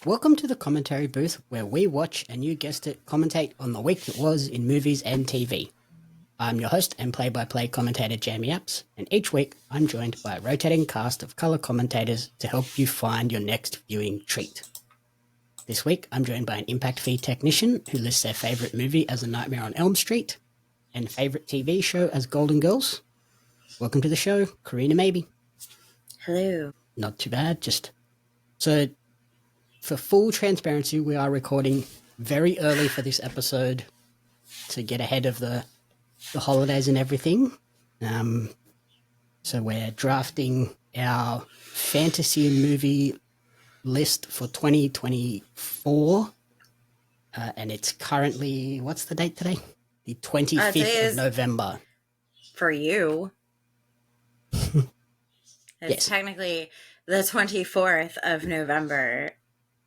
Welcome to the commentary booth where we watch, and you guessed it, commentate on the week that was in movies and TV. I'm your host and play-by-play commentator Jamie Apps, and each week I'm joined by a rotating cast of colour commentators to help you find your next viewing treat. This week I'm joined by an impact fee technician who lists their favourite movie as A Nightmare on Elm Street and favourite TV show as Golden Girls. Welcome to the show, Karina Maybe. Hello. Not too bad, So, for full transparency, we are recording very early for this episode to get ahead of the holidays and everything. So we're drafting our fantasy movie list for 2024. And it's currently, what's the date today? The 25th of November. For you. It's Yes. technically the 24th of November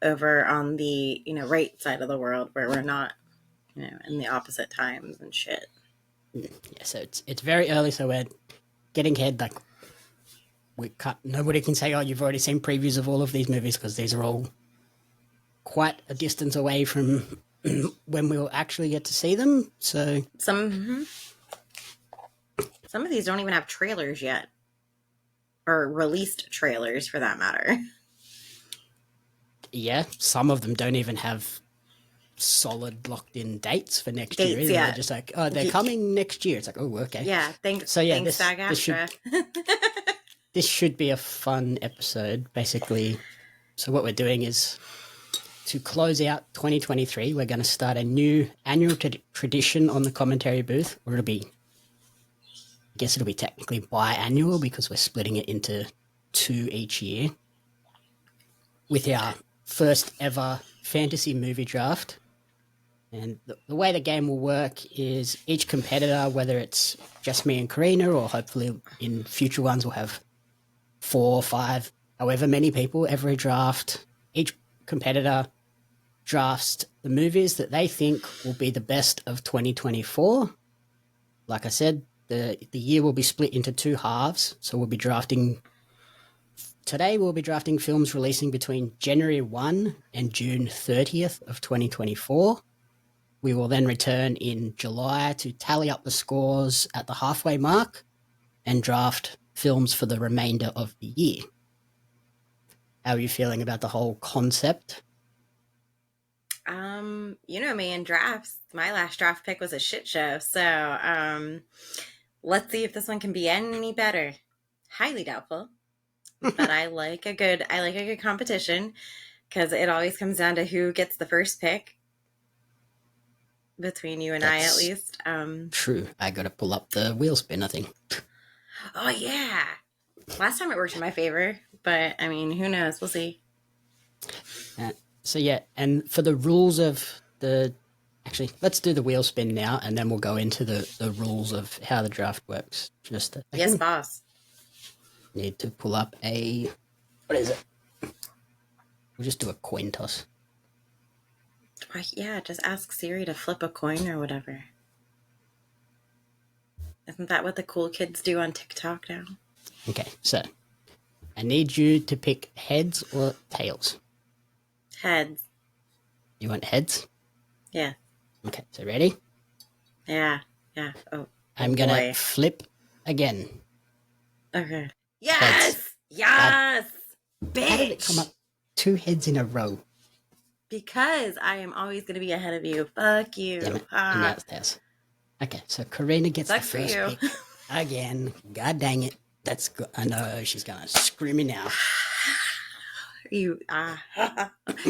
over on the, right side of the world where we're not, in the opposite times and shit. Yeah, so it's very early, so we're getting ahead. Like, nobody can say, oh, you've already seen previews of all of these movies, because these are all quite a distance away from when we'll actually get to see them. So Some of these don't even have trailers yet. Or released trailers, for that matter. Yeah, some of them don't even have solid locked-in dates for next year. Either. Yeah. They're just like, oh, they're coming next year. It's like, oh, okay. Yeah, thanks this SAG-AFTRA. This should be a fun episode, basically. So what we're doing is, to close out 2023, we're going to start a new annual tradition on the commentary booth, or it'll be technically biannual because we're splitting it into 2 each year, with our first ever fantasy movie draft. And the way the game will work is each competitor, whether it's just me and Karina, or hopefully in future ones we'll have 4 or 5, however many people, every draft, each competitor drafts the movies that they think will be the best of 2024. Like I said, the year will be split into 2 halves, so we'll be drafting films releasing between January 1 and June 30th of 2024. We will then return in July to tally up the scores at the halfway mark and draft films for the remainder of the year. How are you feeling about the whole concept? You know me in drafts. My last draft pick was a shit show, so let's see if this one can be any better. Highly doubtful. But I like a good competition, because it always comes down to who gets the first pick. Between you and That's I, at least. True. I got to pull up the wheel spin, I think. Oh, yeah. Last time it worked in my favor, but, I mean, who knows? We'll see. So, yeah, and for the rules of actually, let's do the wheel spin now, and then we'll go into the rules of how the draft works. Yes, boss. Need to pull up what is it? We'll just do a coin toss. Yeah, just ask Siri to flip a coin or whatever. Isn't that what the cool kids do on TikTok now? Okay, so I need you to pick heads or tails. Heads. You want heads? Yeah. Okay, so ready? Yeah. Oh, I'm going to flip again. Okay. Yes! Heads. Yes! Bitch! How did it come up 2 heads in a row? Because I am always going to be ahead of you. Fuck you. Damn it. And now it's theirs. Okay, so Karina gets Sucks the first for you. pick again. God dang it. That's good. I know, she's going to scream me now.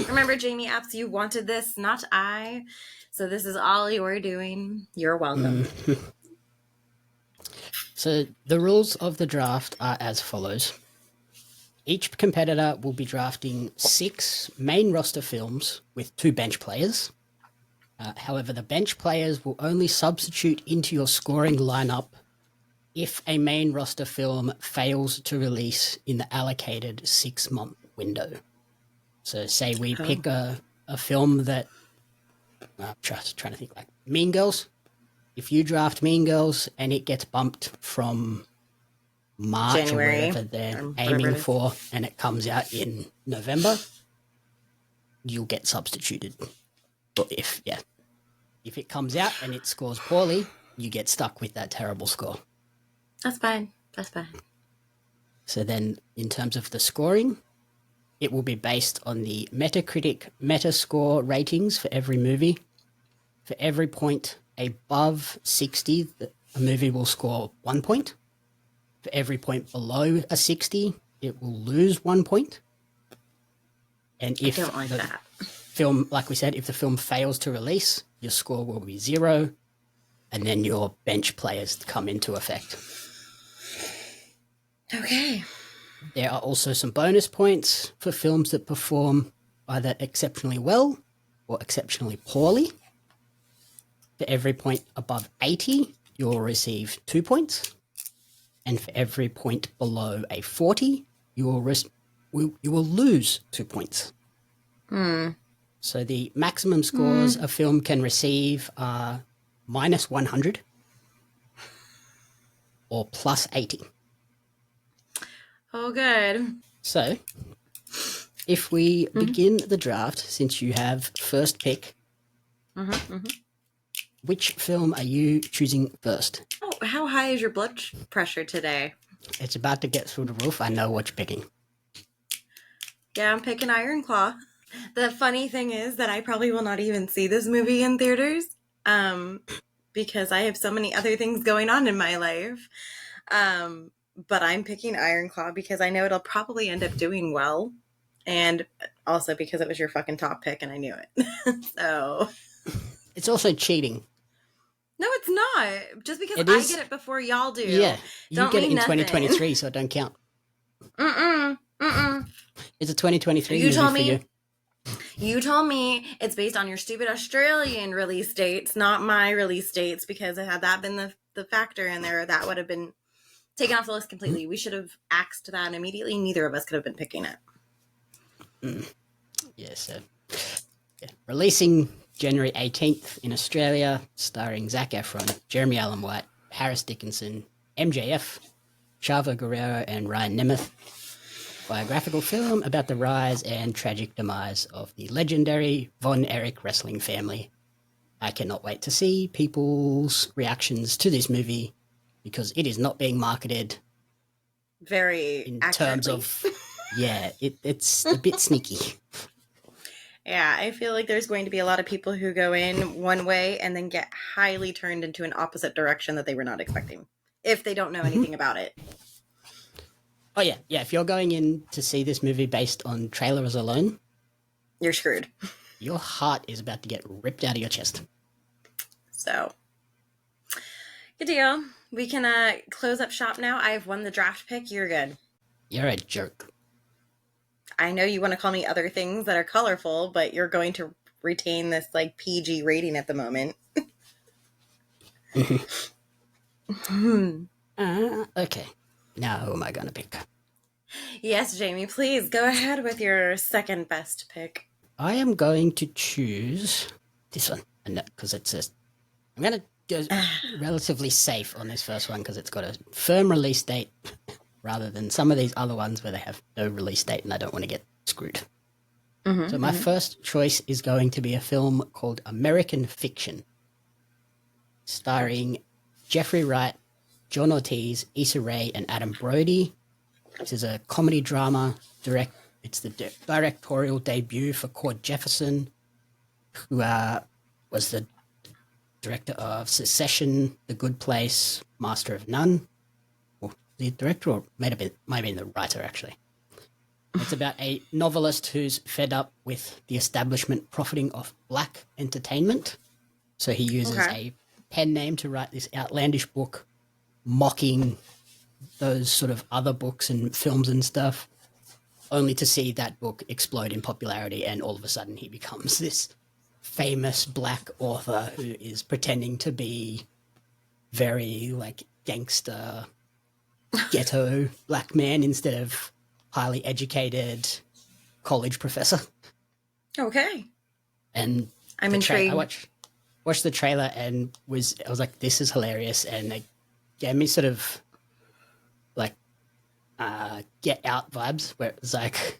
Remember, Jamie Apps, you wanted this, not I. So this is all you're doing. You're welcome. So the rules of the draft are as follows. Each competitor will be drafting 6 main roster films with 2 bench players. However, the bench players will only substitute into your scoring lineup if a main roster film fails to release in the allocated 6-month window. So say we pick a film that, I'm trying to think, like Mean Girls. If you draft Mean Girls and it gets bumped from March January, or whatever they're aiming for, and it comes out in November, you'll get substituted. But if it comes out and it scores poorly, you get stuck with that terrible score. That's fine. That's fine. So then, in terms of the scoring, it will be based on the Metacritic Metascore ratings for every movie. For every point above 60, a movie will score 1 point. For every point below a 60, it will lose 1 point. And if I don't like that. film, like we said, if the film fails to release, your score will be 0, and then your bench players come into effect. Okay. There are also some bonus points for films that perform either exceptionally well or exceptionally poorly. For every point above 80, you'll receive 2 points. And for every point below a 40, you will lose 2 points. So the maximum scores a film can receive are minus 100 or plus 80. Oh, good. So if we begin the draft, since you have first pick, which film are you choosing first? Oh, how high is your blood pressure today? It's about to get through the roof. I know what you're picking. Yeah, I'm picking Iron Claw. The funny thing is that I probably will not even see this movie in theaters because I have so many other things going on in my life. But I'm picking Iron Claw because I know it'll probably end up doing well. And also because it was your fucking top pick and I knew it. So. It's also cheating. No, it's not. Just because It I is. get it before y'all do. Yeah, you Don't get it mean in nothing. 2023, so it don't count. It's a 2023 You movie told for me. you. You told me it's based on your stupid Australian release dates, not my release dates, because had that been the factor in there, that would have been taken off the list completely. We should have axed that immediately. Neither of us could have been picking it. Yeah, so releasing January 18th in Australia, starring Zac Efron, Jeremy Allen White, Harris Dickinson, MJF, Chavo Guerrero, and Ryan Nemeth. Biographical film about the rise and tragic demise of the legendary Von Erich wrestling family. I cannot wait to see people's reactions to this movie because it is not being marketed Very in accurately. terms of, it's a bit sneaky. Yeah, I feel like there's going to be a lot of people who go in one way and then get highly turned into an opposite direction that they were not expecting if they don't know anything about it. Oh, yeah. If you're going in to see this movie based on trailers alone, you're screwed. Your heart is about to get ripped out of your chest. So, good deal. We can close up shop now. I've won the draft pick. You're good. You're a jerk. I know you want to call me other things that are colorful, but you're going to retain this like PG rating at the moment. Okay. Now who am I going to pick? Yes, Jamie, please go ahead with your second best pick. I am going to choose this one. Because I'm going to go relatively safe on this first one because it's got a firm release date rather than some of these other ones where they have no release date and I don't want to get screwed. So my first choice is going to be a film called American Fiction, starring Jeffrey Wright, John Ortiz, Issa Rae, and Adam Brody. This is a comedy drama. It's the directorial debut for Cord Jefferson, who was the director of Secession, The Good Place, Master of None. Or the director, or might have been the writer, actually. It's about a novelist who's fed up with the establishment profiting off black entertainment. So he uses a pen name to write this outlandish book mocking those sort of other books and films and stuff, only to see that book explode in popularity and all of a sudden he becomes this famous black author who is pretending to be very like gangster, ghetto black man instead of highly educated college professor. Okay. And I'm intrigued. I watched the trailer and I was like, this is hilarious, and it gave me sort of like Get Out vibes, where it was like,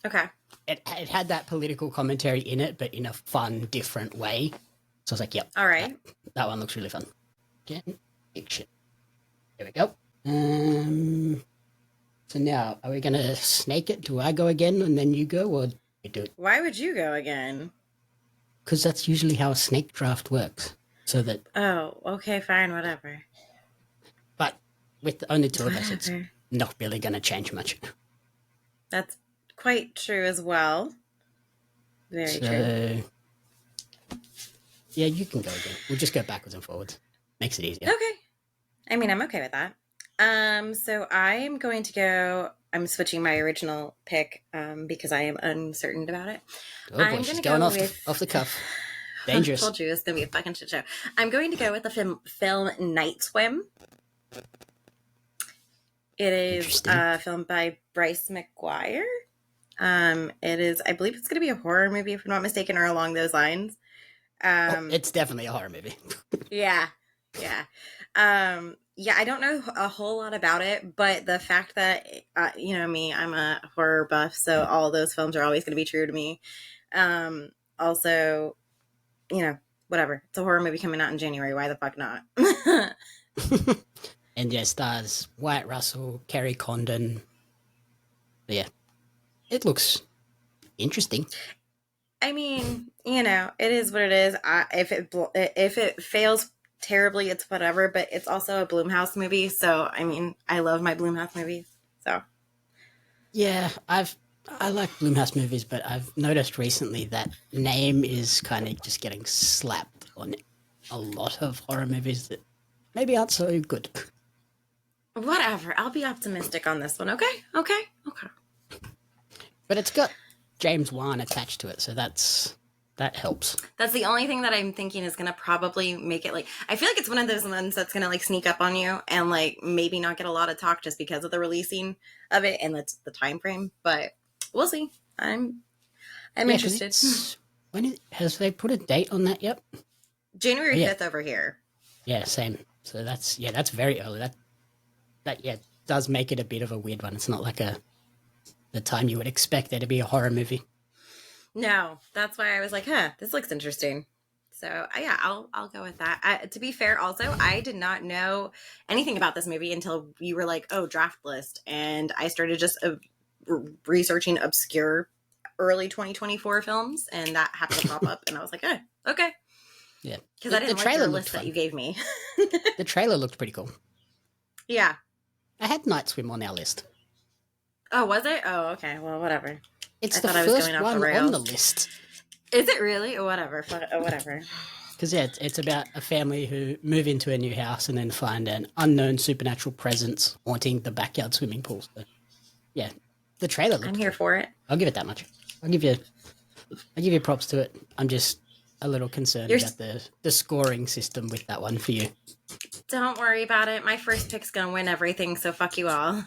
okay, it had that political commentary in it, but in a fun, different way. So I was like, yep, All right. that one looks really fun. Again, fiction. There we go. So now, are we going to snake it? Do I go again and then you go, or do you do it? Why would you go again? Because that's usually how a snake draft works. So that, Oh, okay, fine, whatever. but with only two of us, it's Whatever. not really going to change much. That's quite true as well. Very true. Yeah, you can go again. We'll just go backwards and forwards. Makes it easier. Okay. I mean, I'm okay with that. So I'm going to go. I'm switching my original pick because I am uncertain about it. Oh boy, I'm she's gonna going go off the cuff. I Dangerous. told you it's gonna be a fucking shit show. I'm going to go with the film Night Swim. It is a film by Bryce McGuire. It is, I believe it's going to be a horror movie, if I'm not mistaken, or along those lines. It's definitely a horror movie. Yeah. I don't know a whole lot about it, but the fact that, you know me, I'm a horror buff, so all those films are always going to be true to me. Also, you know, whatever. It's a horror movie coming out in January. Why the fuck not? And yeah, stars Wyatt Russell, Kerry Condon. Yeah, it looks interesting. I mean, you know, it is what it is. If it fails terribly, it's whatever. But it's also a Blumhouse movie, so I mean, I love my Blumhouse movies. So Yeah, I like Blumhouse movies, but I've noticed recently that name is kind of just getting slapped on a lot of horror movies that maybe aren't so good. whatever. I'll be optimistic on this one. Okay. But it's got James Wan attached to it, so that helps. That's the only thing that I'm thinking is gonna probably make it like, I feel like it's one of those ones that's gonna like sneak up on you and like maybe not get a lot of talk just because of the releasing of it and that's the time frame. But we'll see. I'm interested. Has they put a date on that yet? January 5th over here. Yeah, same. So that's very early. That does make it a bit of a weird one. It's not like the time you would expect there to be a horror movie. No, that's why I was like, this looks interesting. So yeah, I'll go with that. To be fair, also, I did not know anything about this movie until you were like, oh, draft list. And I started just researching obscure early 2024 films, and that happened to pop up. And I was like, okay. Yeah. Because I didn't like the list that you gave me. The trailer looked pretty cool. Yeah. I had Night Swim on our list. Oh, was it? Oh, okay. Well, whatever. It's the first one on the list. Is it really? Whatever. Whatever. Because it's about a family who move into a new house and then find an unknown supernatural presence haunting the backyard swimming pool. So, yeah, the trailer looked I'm here for it. I'll give it that much. I'll give you props to it. I'm just a little concerned about the scoring system with that one for you. Don't worry about it. My first pick's gonna win everything, so fuck you all.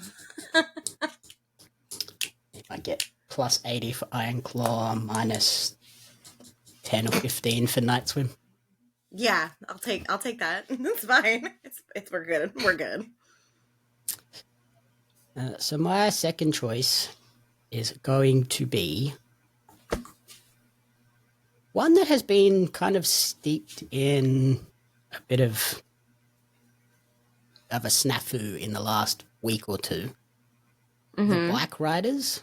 I get plus 80 for Iron Claw, minus 10 or 15 for Night Swim. Yeah, I'll take that. It's fine. We're good. We're good. So my second choice is going to be one that has been kind of steeped in a bit of a snafu in the last week or two. The Black Riders.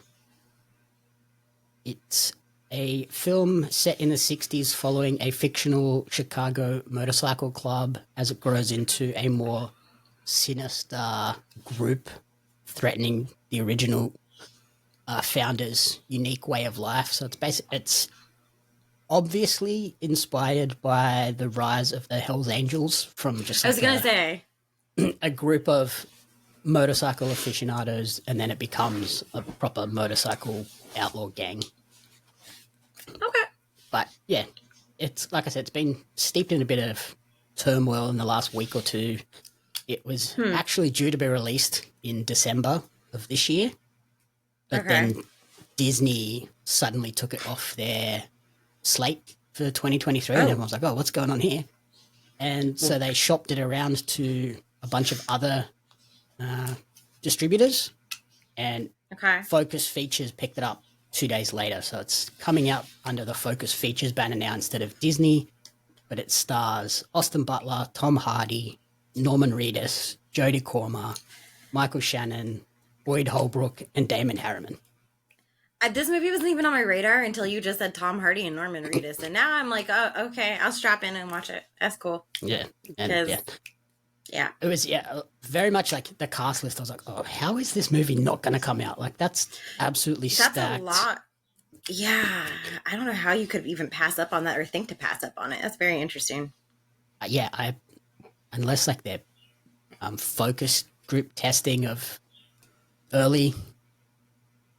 It's a film set in the 60s following a fictional Chicago motorcycle club as it grows into a more sinister group threatening the original founders' unique way of life. So it's obviously inspired by the rise of the Hells Angels from just like a group of motorcycle aficionados, and then it becomes a proper motorcycle outlaw gang. Okay. But yeah, it's like I said, it's been steeped in a bit of turmoil in the last week or two. It was actually due to be released in December of this year, but then Disney suddenly took it off their slate for 2023, and everyone's like, oh, what's going on here? And so they shopped it around to a bunch of other distributors, and Focus Features picked it up 2 days later. So it's coming out under the Focus Features banner now instead of Disney, but it stars Austin Butler, Tom Hardy, Norman Reedus, Jodie Comer, Michael Shannon, Boyd Holbrook, and Damon Harriman. This movie wasn't even on my radar until you just said Tom Hardy and Norman Reedus, and now I'm like, oh, okay, I'll strap in and watch it. That's cool. Yeah, and yeah, it was very much like the cast list. I was like, oh, how is this movie not going to come out? Like that's absolutely stacked. That's a lot. Yeah, I don't know how you could even pass up on that or think to pass up on it. That's very interesting. Unless like their focus group testing of early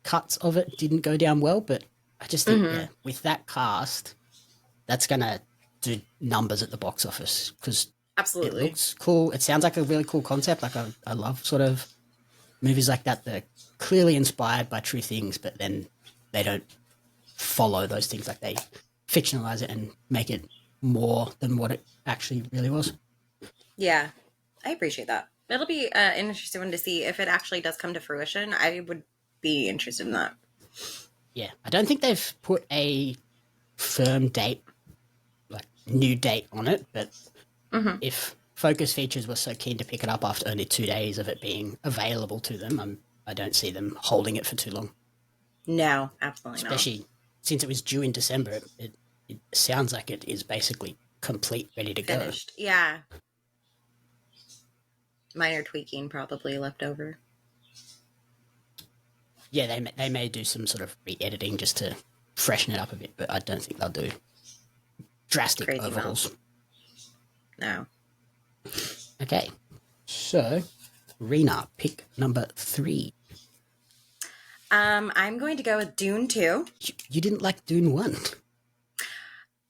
cuts of it didn't go down well, but I just think with that cast, that's gonna do numbers at the box office because absolutely it looks cool. It sounds like a really cool concept. Like I love sort of movies like that are clearly inspired by true things, but then they don't follow those things. Like they fictionalize it and make it more than what it actually really was. Yeah, I appreciate that. It'll be an interesting one to see if it actually does come to fruition. I would be interested in that. Yeah, I don't think they've put a firm date, like new date on it, but if Focus Features were so keen to pick it up after only 2 days of it being available to them, I don't see them holding it for too long. No, absolutely not. Especially since it was due in December, it sounds like it is basically complete, ready to Finished. go. Yeah. Minor tweaking probably left over. Yeah, they may do some sort of re-editing just to freshen it up a bit, but I don't think they'll do drastic Crazy overhauls. No. Okay, so Rena, pick number 3. I'm going to go with Dune 2. You didn't like Dune 1.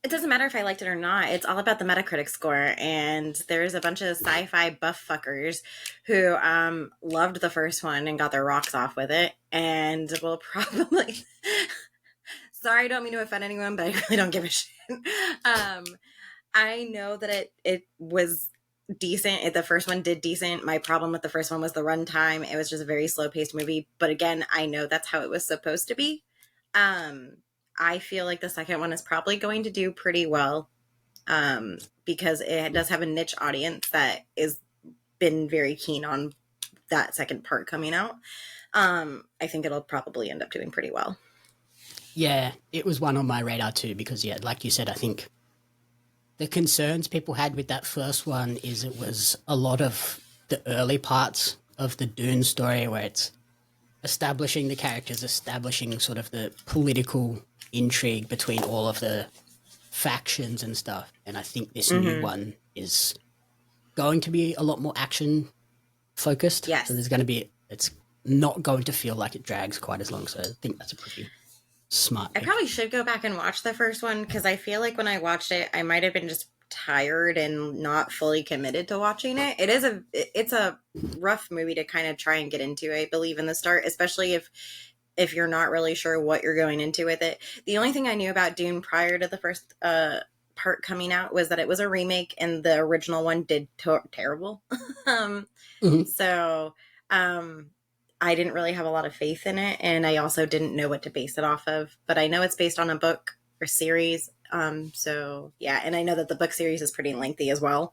It doesn't matter if I liked it or not. It's all about the Metacritic score. And there's a bunch of sci-fi buff fuckers who loved the first one and got their rocks off with it. And will probably... Sorry, I don't mean to offend anyone, but I really don't give a shit. I know that it was decent. The first one did decent. My problem with the first one was the runtime. It was just a very slow-paced movie. But again, I know that's how it was supposed to be. I feel like the second one is probably going to do pretty well because it does have a niche audience that is been very keen on that second part coming out. I think it'll probably end up doing pretty well. Yeah, it was one on my radar too because, like you said, I think the concerns people had with that first one is it was a lot of the early parts of the Dune story where it's establishing the characters, establishing sort of the political intrigue between all of the factions and stuff. And I think this new one is going to be a lot more action focused. Yes. So it's not going to feel like it drags quite as long. So I think that's a pretty smart pick. I probably should go back and watch the first one because I feel like when I watched it, I might have been just tired and not fully committed to watching it. It's a rough movie to kind of try and get into, I believe, in the start, especially if you're not really sure what you're going into with it. The only thing I knew about Dune prior to the first part coming out was that it was a remake and the original one did terrible. So I didn't really have a lot of faith in it, and I also didn't know what to base it off of. But I know it's based on a book or series. So yeah, and I know that the book series is pretty lengthy as well.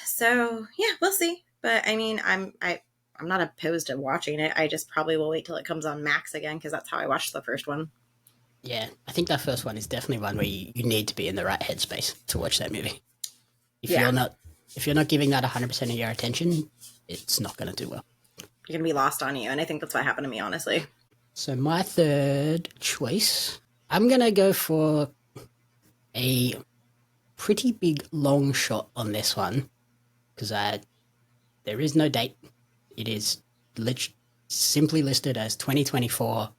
So yeah, we'll see. But I mean, I'm not opposed to watching it. I just probably will wait till it comes on Max again because that's how I watched the first one. Yeah, I think that first one is definitely one where you need to be in the right headspace to watch that movie. If you're not giving that 100% of your attention, it's not going to do well. You're going to be lost on you, and I think that's what happened to me, honestly. So my third choice, I'm going to go for a pretty big long shot on this one because there is no date. It is simply listed as 2024.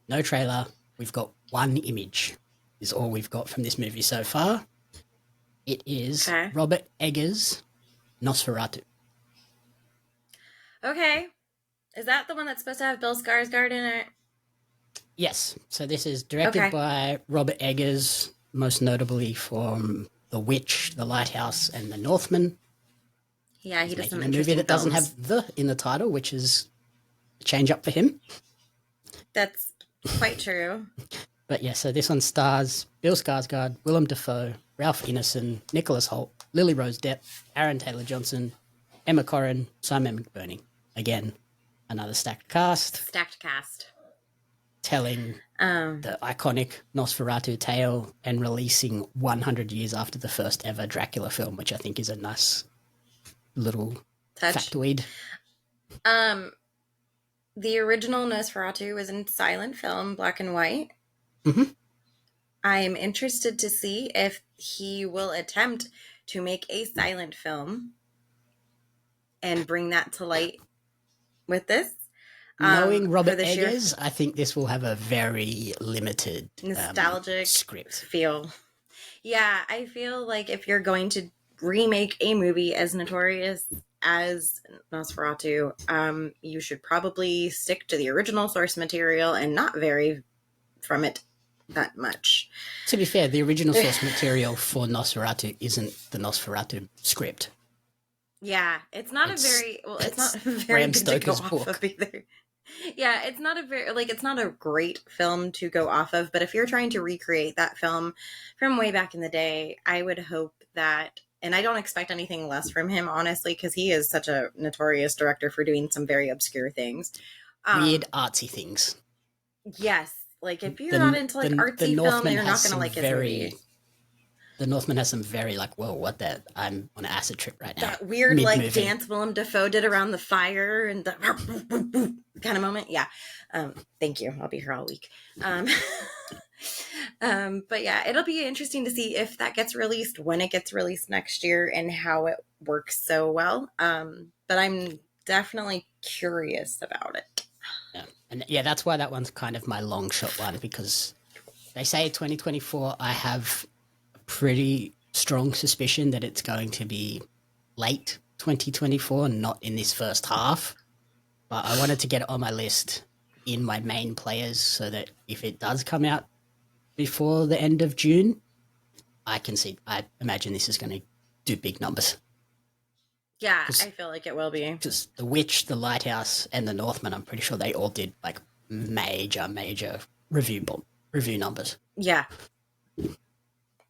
No trailer. We've got one image is all we've got from this movie so far. It is Robert Eggers' Nosferatu. Okay. Is that the one that's supposed to have Bill Skarsgård in it? Yes. So this is directed by Robert Eggers, most notably from The Witch, The Lighthouse, and The Northman. Yeah, he does some interesting movie that doesn't have "the" in the title, which is a change up for him. That's quite true. But yeah, so this one stars Bill Skarsgård, Willem Dafoe, Ralph Ineson, Nicholas Hoult, Lily Rose Depp, Aaron Taylor Johnson, Emma Corrin, Simon McBurney. Again, another stacked cast. Stacked cast. Telling the iconic Nosferatu tale and releasing 100 years after the first ever Dracula film, which I think is a nice little factoid. The original Nosferatu was in silent film, black and white. Mm-hmm. I'm interested to see if he will attempt to make a silent film and bring that to light with this. Knowing Robert Eggers, I think this will have a very limited nostalgic script feel. Yeah, I feel like if you're going to remake a movie as notorious as Nosferatu, you should probably stick to the original source material and not vary from it that much. To be fair, the original source material for Nosferatu isn't the Nosferatu script. Yeah, it's not a very Bram good Stoker's to go book. off of either. Yeah, it's not a great film to go off of, but if you're trying to recreate that film from way back in the day, I would hope that, and I don't expect anything less from him, honestly, because he is such a notorious director for doing some very obscure things. Weird artsy things. Yes. Like, if you're not into, like, artsy film, you're not going to like his movie. The Northman has some very, like, whoa, what the? I'm on an acid trip right now. That weird, like, dance Willem Dafoe did around the fire and the kind of moment. Yeah. Thank you. I'll be here all week. But yeah, it'll be interesting to see if that gets released, when it gets released next year, and how it works so well. But I'm definitely curious about it. Yeah. And yeah, that's why that one's kind of my long shot one, because they say 2024. I have a pretty strong suspicion that it's going to be late 2024, not in this first half. But I wanted to get it on my list in my main players so that if it does come out before the end of June, I imagine this is going to do big numbers. Yeah, I feel like it will be. Just The Witch, The Lighthouse, and The Northman, I'm pretty sure they all did like major review numbers. Yeah.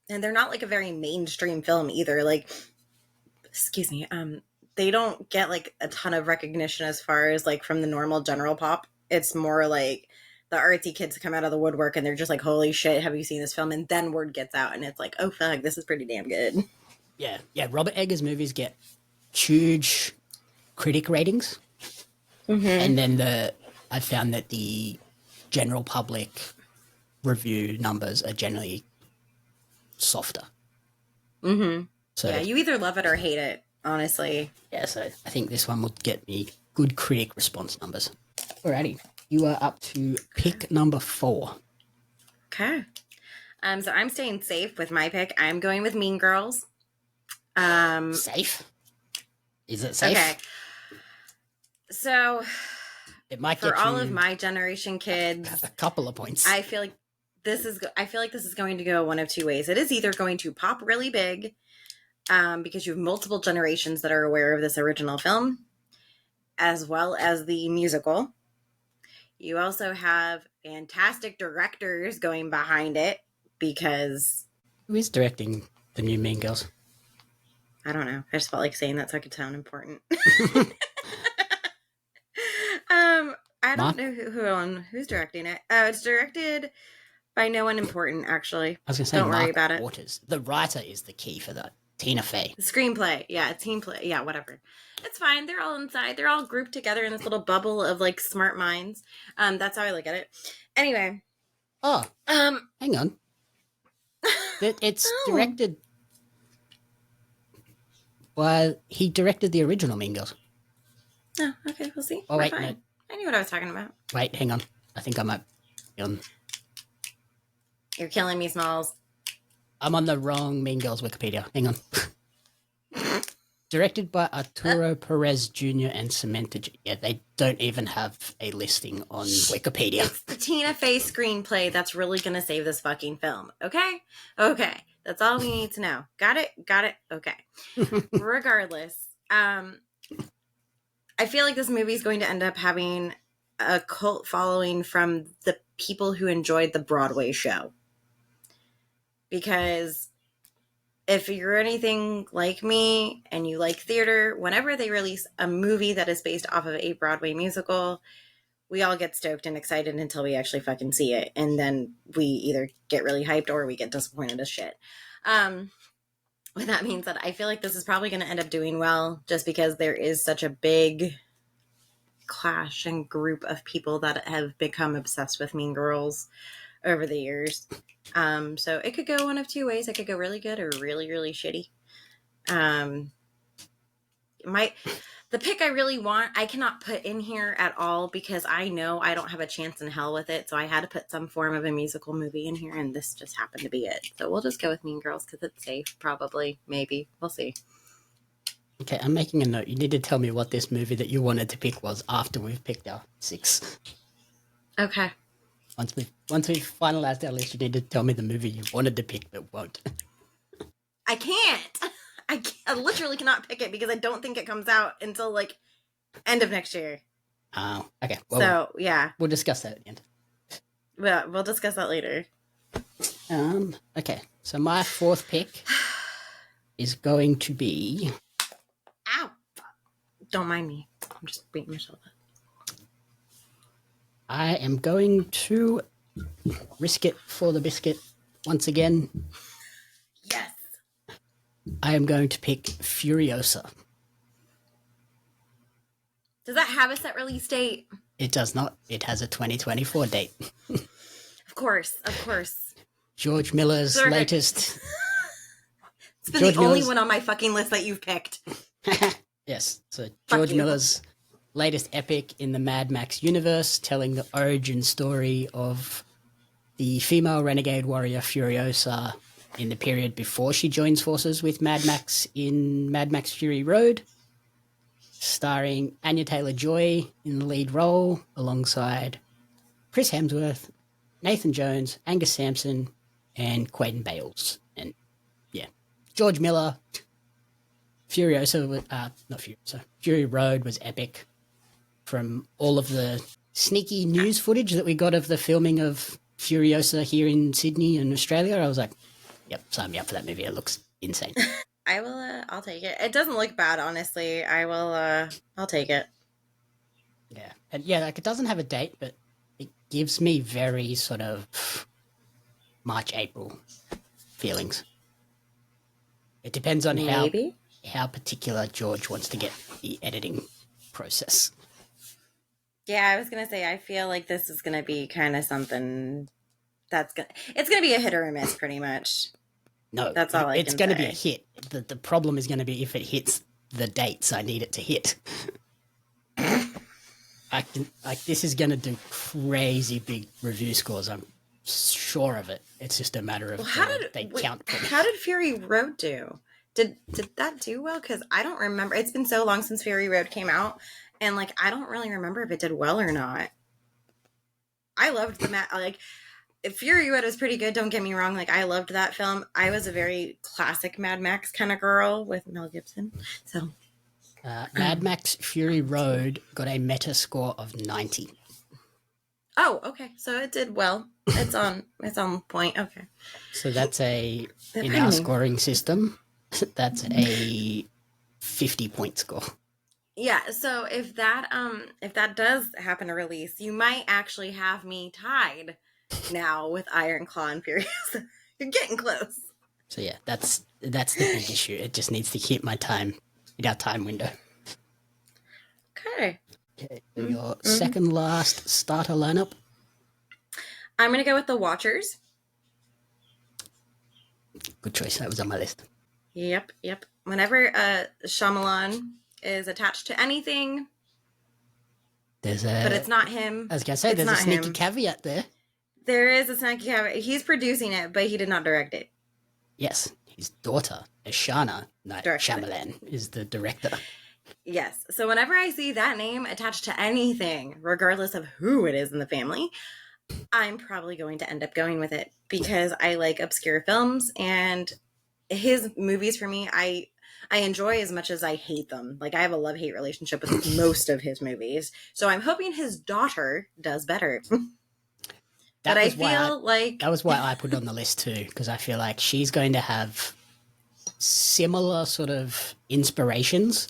And they're not like a very mainstream film either. Like, excuse me, they don't get like a ton of recognition as far as like from the normal general pop. It's more like the artsy kids come out of the woodwork and they're just like, holy shit, have you seen this film? And then word gets out and it's like, oh fuck, this is pretty damn good. Yeah. Robert Eggers movies get huge critic ratings. Mm-hmm. And then I found that the general public review numbers are generally softer. Mm-hmm. So yeah, you either love it or hate it, honestly. Yeah, so I think this one will get me good critic response numbers. Alrighty, you are up to pick number 4. Okay. So I'm staying safe with my pick. I'm going with Mean Girls. Safe? Is it safe? Okay. So it might for all of my generation kids, a couple of points. I feel like this is going to go one of two ways. It is either going to pop really big, because you have multiple generations that are aware of this original film, as well as the musical. You also have fantastic directors going behind it, because... Who is directing the new Mean Girls? I don't know. I just felt like saying that so I could sound important. I don't know who's directing it. It's directed by no one important, actually. I was going to say, don't worry about Waters. The writer is the key for that. Tina Fey. The screenplay. Yeah, team play. Yeah, whatever. It's fine. They're all inside. They're all grouped together in this little bubble of like smart minds. That's how I look at it. Anyway. Oh. Hang on. It's directed. Well, he directed the original Mean Girls. Oh, okay. We'll see. Oh, wait, no. I knew what I was talking about. Wait, hang on. I think I might be on. You're killing me, Smalls. I'm on the wrong Mean Girls Wikipedia. Hang on. Directed by Arturo Perez Jr. and Samantha. Yeah, they don't even have a listing on Wikipedia. It's the Tina Fey screenplay that's really going to save this fucking film. Okay? Okay. That's all we need to know. Got it? Got it? Okay. Regardless, I feel like this movie is going to end up having a cult following from the people who enjoyed the Broadway show. Because if you're anything like me and you like theater, whenever they release a movie that is based off of a Broadway musical, we all get stoked and excited until we actually fucking see it. And then we either get really hyped or we get disappointed as shit. With that being said, I feel like this is probably going to end up doing well just because there is such a big clash and group of people that have become obsessed with Mean Girls over the years. So it could go one of two ways. It could go really good or really, really shitty. The pick I really want, I cannot put in here at all because I know I don't have a chance in hell with it. So I had to put some form of a musical movie in here, and this just happened to be it. So we'll just go with Mean Girls because it's safe, probably, maybe. We'll see. Okay, I'm making a note. You need to tell me what this movie that you wanted to pick was after we've picked our 6. Okay. Once we've finalized our list, you need to tell me the movie you wanted to pick but won't. I can't. I literally cannot pick it because I don't think it comes out until like end of next year. Oh, okay. Well, so yeah, we'll discuss that at the end. Well, we'll discuss that later. Okay. So my 4th pick is going to be. Ow! Don't mind me. I'm just beating myself up. I am going to risk it for the biscuit once again. Yes. I am going to pick Furiosa. Does that have a set release date? It does not. It has a 2024 date. Of course. George Miller's latest. It's been the only one on my fucking list that you've picked. Yes. So George Miller's latest epic in the Mad Max universe, telling the origin story of the female renegade warrior Furiosa in the period before she joins forces with Mad Max in Mad Max Fury Road, starring Anya Taylor-Joy in the lead role alongside Chris Hemsworth, Nathan Jones, Angus Sampson, and Quaden Bales. And yeah, George Miller, Fury Road was epic. From all of the sneaky news footage that we got of the filming of Furiosa here in Sydney and Australia, I was like, yep, sign me up for that movie. It looks insane. I will, I'll take it. It doesn't look bad, honestly. I'll take it. Yeah. And yeah, like it doesn't have a date, but it gives me very sort of March, April feelings. It depends on how particular George wants to get the editing process. Yeah, I was going to say, I feel like this is going to be kind of something it's going to be a hit or a miss pretty much. No, that's all it's going to be a hit. The problem is going to be if it hits the dates I need it to hit. This is going to do crazy big review scores. I'm sure of it. It's just a matter of they count. How did Fury Road do? Did that do well? Because I don't remember. It's been so long since Fury Road came out, and like I don't really remember if it did well or not. I loved Fury Road was pretty good. Don't get me wrong. Like I loved that film. I was a very classic Mad Max kind of girl with Mel Gibson. So Mad Max Fury Road got a Metascore of 90. Oh, okay. So it did well. It's on point. Okay. So that's in our scoring system, that's a 50-point score. Yeah, so if that does happen to release, you might actually have me tied now with Iron Claw and Furious. You're getting close. So yeah, that's the big issue. It just needs to hit our time window. Okay. So your second last starter lineup. I'm gonna go with The Watchers. Good choice. That was on my list. Yep. Whenever Shyamalan is attached to anything, but it's not him. I was gonna say there's a sneaky caveat there. There is a sneaky caveat. He's producing it, but he did not direct it. Yes, his daughter, Ashana Shyamalan, is the director. Yes. So whenever I see that name attached to anything, regardless of who it is in the family, I'm probably going to end up going with it because I like obscure films and his movies for me. I enjoy as much as I hate them. Like, I have a love-hate relationship with most of his movies. So I'm hoping his daughter does better. But That I was why I feel like, that was why I put it on the list too, because I feel like she's going to have similar sort of inspirations,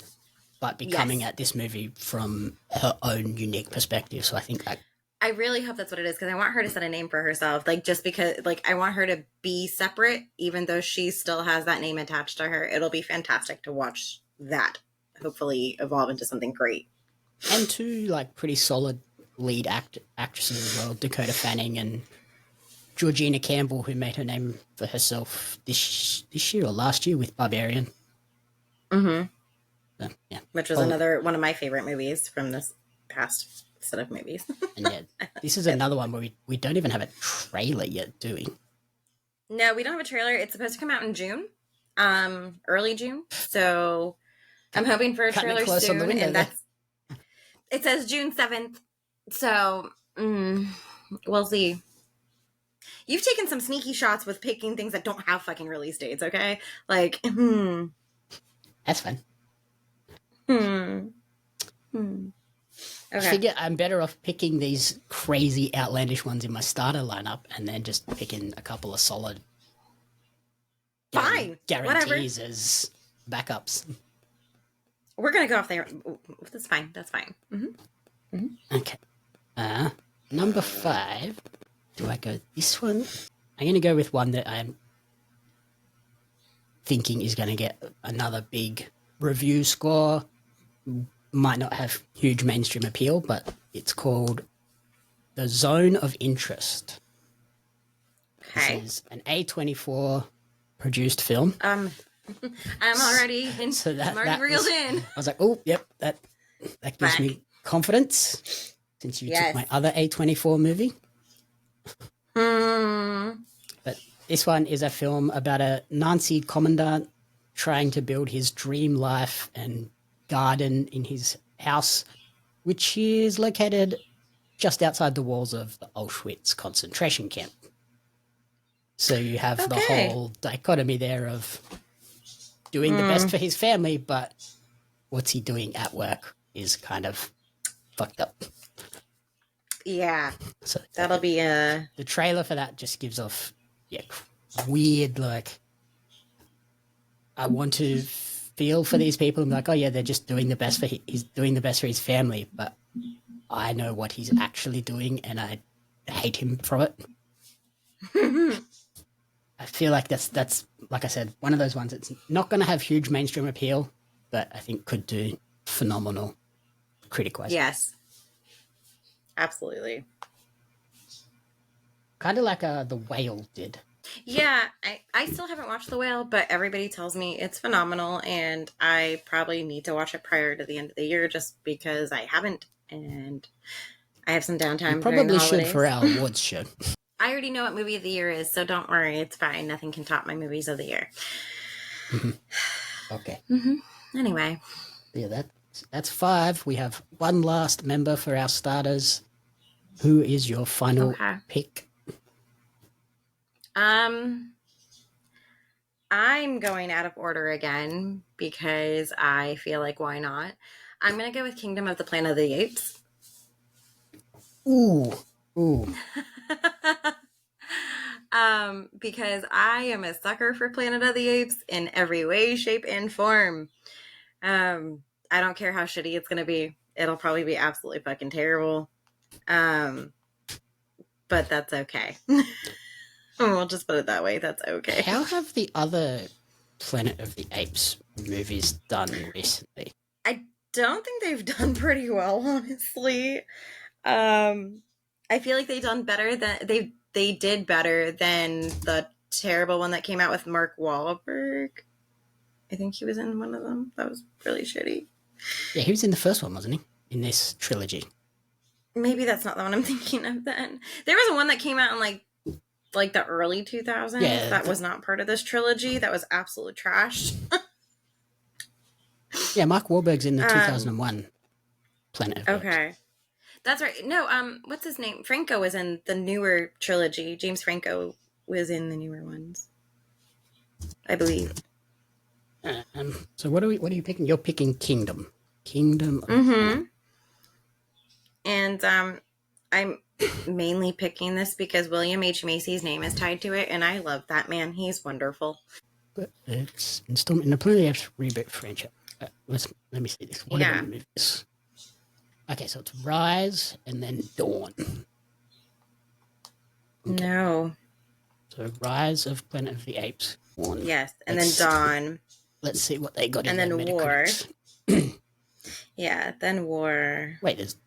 but be coming yes, at this movie from her own unique perspective. So I think that I really hope that's what it is, because I want her to set a name for herself. Like, just because, like, I want her to be separate, even though she still has that name attached to her. It'll be fantastic to watch that hopefully evolve into something great. and two like pretty solid lead actresses as well, Dakota Fanning and Georgina Campbell, who made her name for herself this year or last year with Barbarian. Mm-hmm. So, yeah, Which was solid. another one of my favorite movies from this past set of movies. And yeah, this is It, another one where we don't even have a trailer yet, do we? no, we don't have a trailer. It's supposed to come out in June, early June. So I'm Cut, hoping for a cutting it trailer close on the soon, window and there. that's it says June 7th. So we'll see. You've taken some sneaky shots with picking things that don't have fucking release dates, okay? Like, That's fine. hmm. I Okay. figure I'm better off picking these crazy, outlandish ones in my starter lineup and then just picking a couple of solid Fine. Whatever. guarantees as backups. We're gonna go off there. That's fine. That's fine. Okay. Number 5. Do I go this one? I'm going to go with one that I'm thinking is going to get another big review score. Might not have huge mainstream appeal, but it's called The Zone of Interest. Okay. This is an A24 produced film. I'm already in. So I'm already reeled in. I was like, oh, yep, that gives Back. me confidence since you took Yes. my other A24 movie. But this one is a film about a Nazi commandant trying to build his dream life and garden in his house, which is located just outside the walls of the Auschwitz concentration camp. So you have the Okay. whole dichotomy there of doing the best for his family, but what's he doing at work is kind of fucked up. Yeah. So That'll be a. the trailer for that just gives off weird, like, I want to feel for these people. I'm like, oh yeah, they're just doing the best for he's doing the best for his family, but I know what he's actually doing and I hate him for it. I feel like that's like I said, one of those ones that's not going to have huge mainstream appeal, but I think could do phenomenal critic-wise. Yes. Absolutely. Kind of like The Whale did. Yeah, I still haven't watched The Whale, but everybody tells me it's phenomenal, and I probably need to watch it prior to the end of the year just because I haven't, and I have some downtime You during the probably should holidays. for our awards show. I already know what movie of the year is, so don't worry, it's fine. Nothing can top my movies of the year. Okay. Anyway, Yeah, that's 5. We have one last member for our starters. Who is your final Okay. pick? I'm going out of order again because I feel like why not? I'm gonna go with Kingdom of the Planet of the Apes. Ooh. Because I am a sucker for Planet of the Apes in every way, shape, and form. I don't care how shitty it's gonna be. It'll probably be absolutely fucking terrible. But that's okay. We'll just put it that way. That's okay. How have the other Planet of the Apes movies done recently? I don't think they've done pretty well, honestly. I feel like they done better than they did better than the terrible one that came out with Mark Wahlberg. I think he was in one of them. That was really shitty. Yeah, he was in the first one, wasn't he? In this trilogy. Maybe that's not the one I'm thinking of then. There was one that came out in like the early 2000s that was not part of this trilogy. That was absolute trash. Yeah, Mark Wahlberg's in the 2001 Planet of the Apes. Okay. That's right. No, what's his name? Franco was in the newer trilogy. James Franco was in the newer ones, I believe. So what are you picking? You're picking Kingdom. Kingdom of Mm-hmm. And I'm mainly picking this because William H. Macy's name is tied to it, and I love that man. He's wonderful. But it's installment in the Planet of the Apes reboot franchise. Let me see this. What are Yeah. the movies? Okay, so it's Rise and then Dawn. Okay. No. So Rise of Planet of the Apes. Dawn. Yes, and then Dawn. Let's see what they got And in then their War. Metacritics. Yeah, then War. Wait, there's...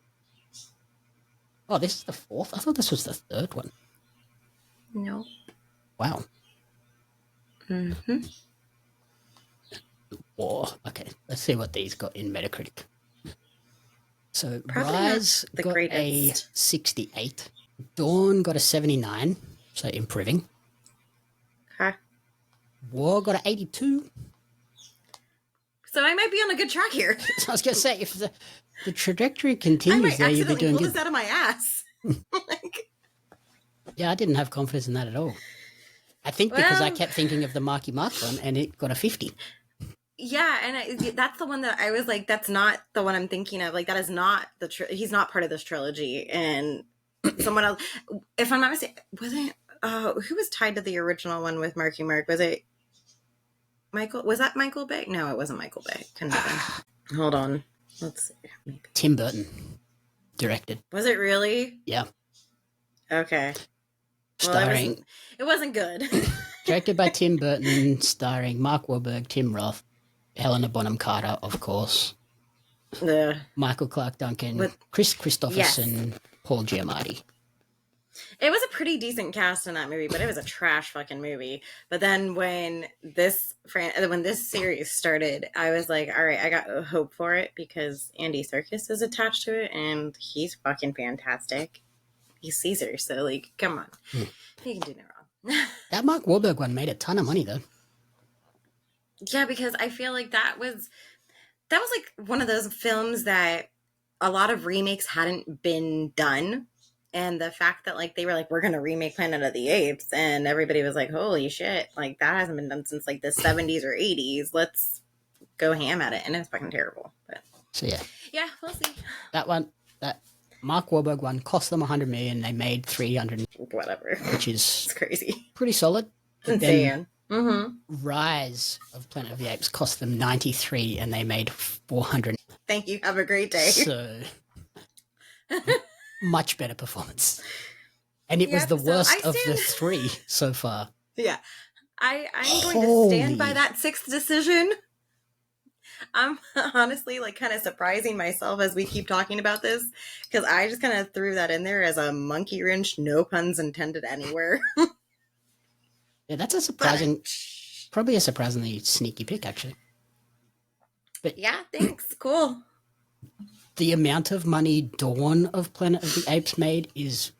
Oh, this is the fourth? I thought this was the third one. No. Wow. Mm-hmm. War. Okay, let's see what these got in Metacritic. So Probably Rise not the got greatest. a 68. Dawn got a 79, so improving. Okay. War got an 82. So I might be on a good track here. So I was going to say, if the trajectory I continues might there, you'll be accidentally doing pull good. this out of my ass. Like, Yeah, I didn't have confidence in that at all. I think because I Well- kept thinking of the Marky Mark one, and it got a 50. yeah, and that's the one that I was like, that's not the one I'm thinking of. Like, that is not he's not part of this trilogy. And someone else, if I'm not mistaken, wasn't who was tied to the original one with Marky Mark? Was it Michael? Was that Michael Bay? No, it wasn't Michael Bay. Couldn't have been. Hold on, let's see. Maybe. Tim Burton directed. Was it really? Yeah. Okay. Well, Starring, it wasn't good. directed by Tim Burton, starring Mark Wahlberg, Tim Roth, Helena Bonham Carter, of course, Michael Clark Duncan, Chris Christopherson, Paul Giamatti. It was a pretty decent cast in that movie, but it was a trash fucking movie. But then when this series started, I was like, all right, I got hope for it because Andy Serkis is attached to it, and he's fucking fantastic. He's Caesar, so like, come on, he can do no wrong. That Mark Wahlberg one made a ton of money though. Yeah, because I feel like that was like one of those films that a lot of remakes hadn't been done. And the fact that like they were like, we're gonna remake Planet of the Apes, and everybody was like, holy shit, like that hasn't been done since like the 70s or 80s. Let's go ham at it. And it was fucking terrible. But So yeah, we'll see. that Mark Wahlberg one cost them $100 million. They made 300, Whatever. which is It's crazy. pretty solid. It's insane. Mm-hmm. Rise of Planet of the Apes cost them 93, and they made 400. Thank you. Have a great day. So much better performance, and it was the worst of the three so far. Yeah, I'm going to stand by that sixth decision. I'm honestly like kind of surprising myself as we keep talking about this because I just kind of threw that in there as a monkey wrench, no puns intended anywhere. Yeah, that's a surprising, probably a surprisingly sneaky pick actually. But yeah, thanks. Cool. The amount of money Dawn of Planet of the Apes made is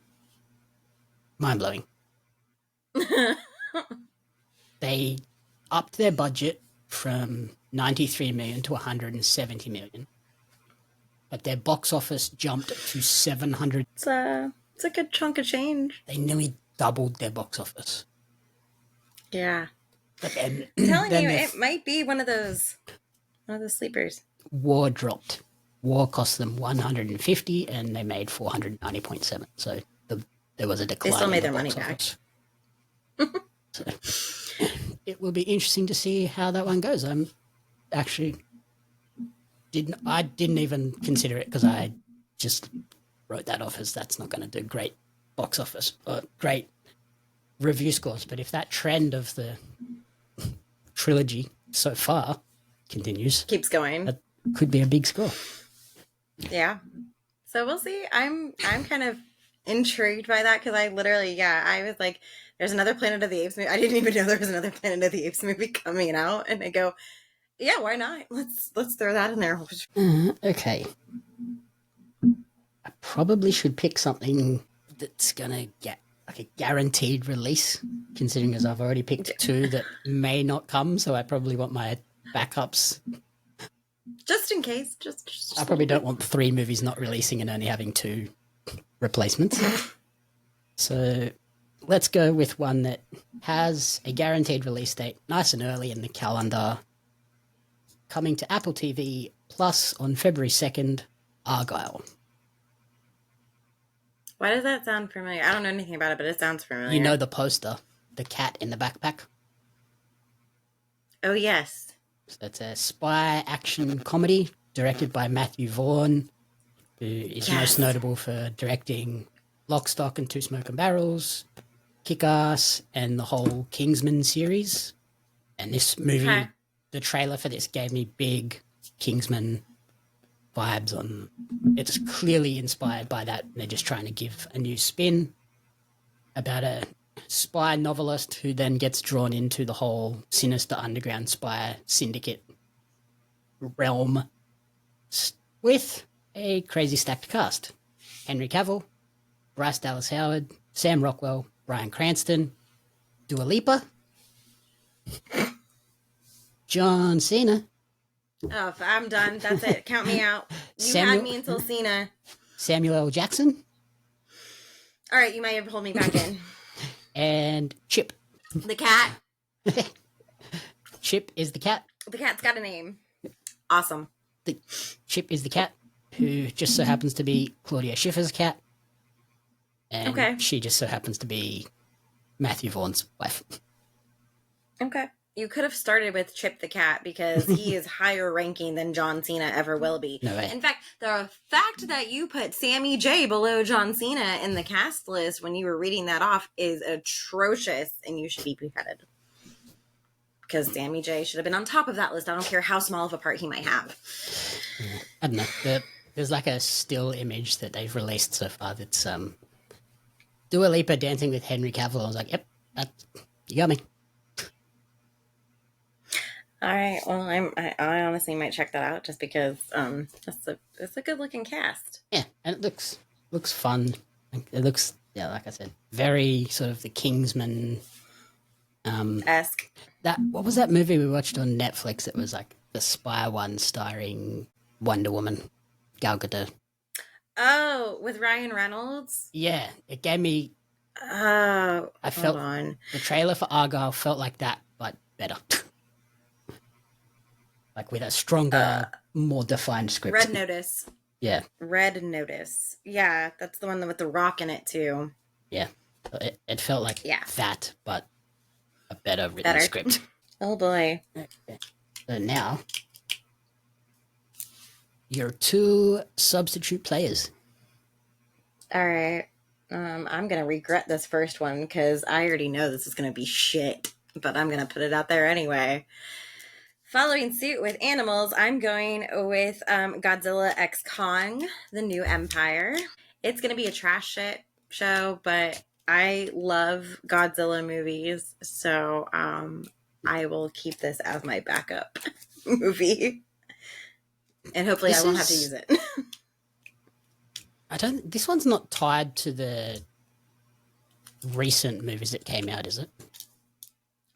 mind-blowing. They upped their budget from 93 million to 170 million. But their box office jumped to 700. It's a good chunk of change. They nearly doubled their box office. Yeah. But then, I'm telling you, it might be one of those sleepers. War dropped. War cost them 150 and they made 490.7. So there was a decline. They still made their the money box back. So it will be interesting to see how that one goes. I'm actually I didn't even consider it because I just wrote that off as that's not going to do great box office or great review scores. But if that trend of the trilogy so far continues, keeps going, that could be a big score. Yeah. So we'll see. I'm kind of intrigued by that because I literally, I was like, there's another Planet of the Apes movie. I didn't even know there was another Planet of the Apes movie coming out. And I go, yeah, why not? Let's throw that in there. Okay. I probably should pick something that's going to get like a guaranteed release, considering as I've already picked two that may not come. So I probably want my backups. Just in case. Just I probably don't want 3 movies not releasing and only having 2 replacements. So let's go with one that has a guaranteed release date, nice and early in the calendar, coming to Apple TV Plus on February 2nd, Argyll. Why does that sound familiar? I don't know anything about it, but it sounds familiar. You know the poster, the cat in the backpack? Oh, yes. So it's a spy action comedy directed by Matthew Vaughn, who is most notable for directing Lock, Stock and Two Smoking Barrels, Kick-Ass, and the whole Kingsman series. And this movie, the trailer for this gave me big Kingsman vibes on. It's clearly inspired by that. They're just trying to give a new spin about a spy novelist who then gets drawn into the whole sinister underground spy syndicate realm with a crazy stacked cast. Henry Cavill, Bryce Dallas Howard, Sam Rockwell, Bryan Cranston, Dua Lipa, John Cena. Oh, I'm done. That's it. Count me out. You had me until Cena. Samuel L. Jackson. All right, you might have pulled me back in. And Chip. The cat. Chip is the cat. The cat's got a name. Awesome. Chip is the cat, who just so happens to be Claudia Schiffer's cat. And she just so happens to be Matthew Vaughn's wife. Okay. You could have started with Chip the cat because he is higher ranking than John Cena ever will be. No way. In fact, the fact that you put Sammy J below John Cena in the cast list when you were reading that off is atrocious, and you should be beheaded. Because Sammy J should have been on top of that list. I don't care how small of a part he might have. I don't know. There's like a still image that they've released so far that's Dua Lipa dancing with Henry Cavill. I was like, yep, you got me. All right. Well, I honestly might check that out just because it's a good looking cast. Yeah, and it looks fun. It looks, yeah, like I said, very sort of the Kingsman esque. What was that movie we watched on Netflix? It was like the spy one starring Wonder Woman, Gal Gadot. Oh, with Ryan Reynolds? Yeah, it gave me. Oh, I felt the trailer for Argyll felt like that, but better. Like with a stronger, more defined script. Red Notice. Yeah. Red Notice. Yeah, that's the one with the rock in it too. Yeah, it felt like that, but a better written script. Oh boy. Okay. So now, your two substitute players. All right. I'm going to regret this first one because I already know this is going to be shit, but I'm going to put it out there anyway. Following suit with animals, I'm going with Godzilla x Kong, The New Empire. It's going to be a trash shit show, but I love Godzilla movies, so I will keep this as my backup movie. And hopefully I won't have to use it. This one's not tied to the recent movies that came out, is it?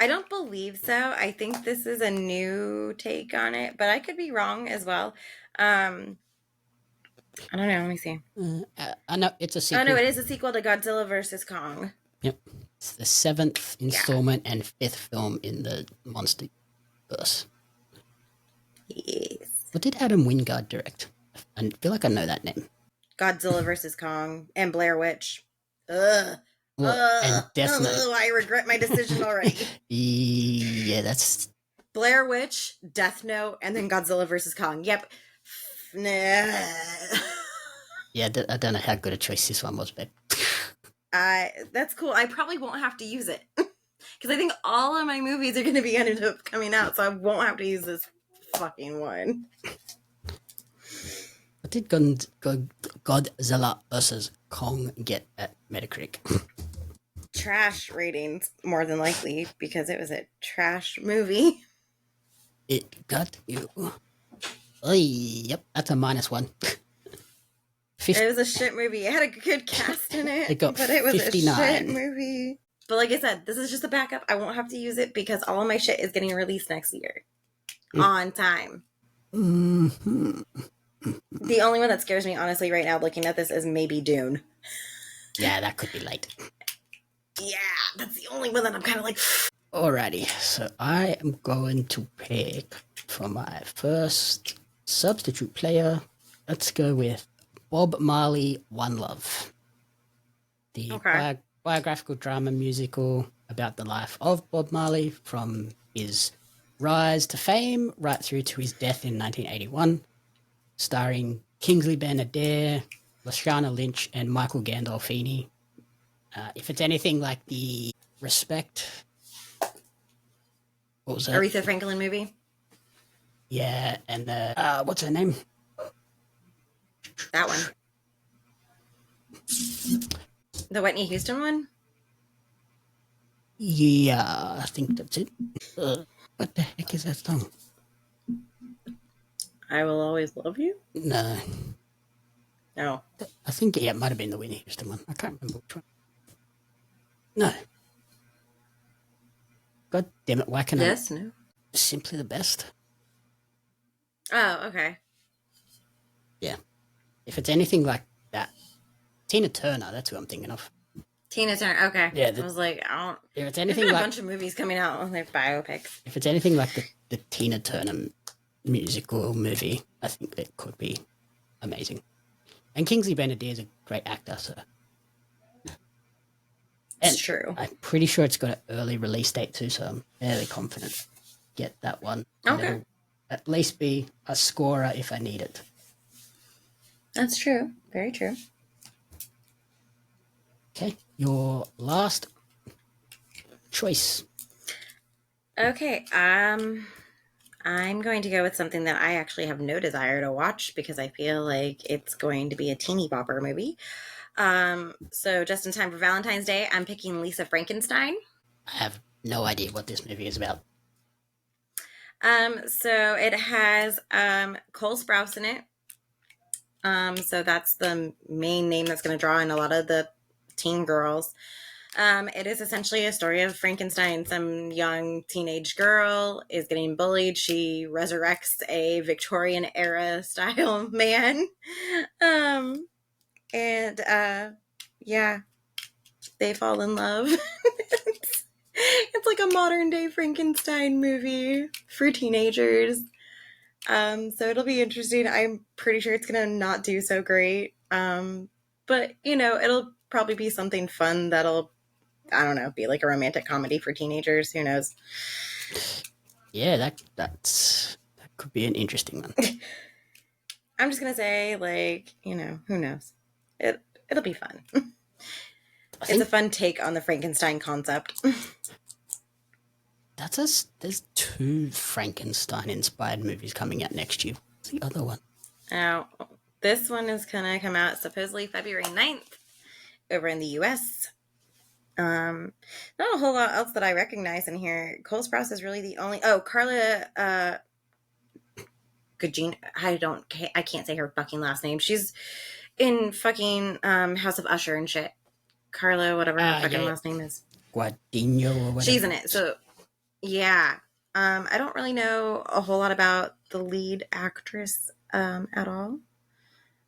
I don't believe so. I think this is a new take on it, but I could be wrong as well. I don't know. Let me see. I know it's a sequel. Oh, no, it is a sequel to Godzilla vs. Kong. Yep. It's the 7th installment and 5th film in the Monsterverse. Yes. What did Adam Wingard direct? I feel like I know that name. Godzilla vs. Kong and Blair Witch. Ugh. And Death Note. I regret my decision already. Yeah, that's... Blair Witch, Death Note, and then Godzilla vs. Kong. Yep. Yeah, I don't know how good a choice this one was, babe. That's cool. I probably won't have to use it. Because I think all of my movies are going to be ended up coming out, so I won't have to use this fucking one. What did Godzilla vs. Kong get at Metacritic? Trash ratings, more than likely, because it was a trash movie. It got you. Oh, yep, that's a -1. It was a shit movie. It had a good cast in it, but it was 59. a shit movie. But like I said, this is just a backup. I won't have to use it because all of my shit is getting released next year. On time. Mm-hmm. The only one that scares me, honestly, right now, looking at this, is maybe Dune. Yeah, that could be late. Yeah, that's the only one that I'm kind of like... Alrighty, so I am going to pick for my first substitute player, let's go with Bob Marley, One Love. The Okay. biographical drama musical about the life of Bob Marley from his rise to fame right through to his death in 1981, starring Kingsley Ben-Adir, Lashana Lynch, and Michael Gandolfini. If it's anything like the Respect, what was that? Aretha Franklin movie. Yeah, and what's her name? That one. The Whitney Houston one? Yeah, I think that's it. What the heck is that song? I Will Always Love You? No, No. I think it might have been the Whitney Houston one. I can't remember which one. No. God damn it, why can Yes? No? Simply the Best? Oh, okay. Yeah. If it's anything like that, Tina Turner, that's who I'm thinking of. Tina Turner. Okay. Yeah, I was like, I don't. If it's There's anything been a like bunch of movies coming out with like biopics. if it's anything like the Tina Turner musical movie, I think it could be amazing. And Kingsley Ben-Adir is a great actor, so It's true. I'm pretty sure it's got an early release date too, so I'm fairly confident get that one. And Okay. it'll at least be a scorer if I need it. That's true. Very true. Okay, your last choice. Okay. I'm going to go with something that I actually have no desire to watch because I feel like it's going to be a teeny bopper movie. So just in time for Valentine's Day, I'm picking Lisa Frankenstein. I have no idea what this movie is about. So it has Cole Sprouse in it. So that's the main name that's going to draw in a lot of the teen girls. It is essentially a story of Frankenstein. Some young teenage girl is getting bullied. She resurrects a Victorian era style man. Yeah, they fall in love. It's like a modern day Frankenstein movie for teenagers. So it'll be interesting. I'm pretty sure it's gonna not do so great. But it'll probably be something fun that'll, I don't know, be like a romantic comedy for teenagers. Who knows? Yeah, that could be an interesting one. I'm just gonna say, like, who knows? It'll be fun. It's a fun take on the Frankenstein concept. There's 2 Frankenstein-inspired movies coming out next year. What's the other one? Now, this one is gonna come out supposedly February 9th over in the US. Not a whole lot else that I recognize in here. Cole Sprouse is really the only. Oh, Carla Gugino. I can't say her fucking last name. She's in fucking House of Usher and shit. Carla, whatever her fucking last name is. Guadagnino or whatever. She's in it. So yeah. I don't really know a whole lot about the lead actress at all.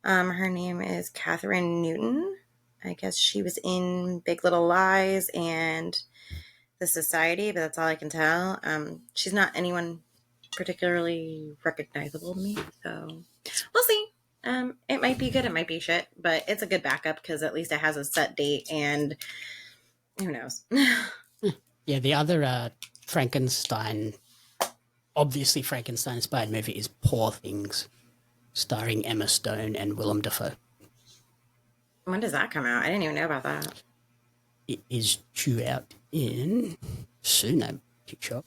Her name is Catherine Newton. I guess she was in Big Little Lies and The Society, but that's all I can tell. She's not anyone particularly recognizable to me, so we'll see. It might be good, it might be shit, but it's a good backup because at least it has a set date, and who knows? Yeah, the other obviously Frankenstein-inspired movie is Poor Things, starring Emma Stone and Willem Dafoe. When does that come out? I didn't even know about that. It is due out in soon, I'm pretty sure.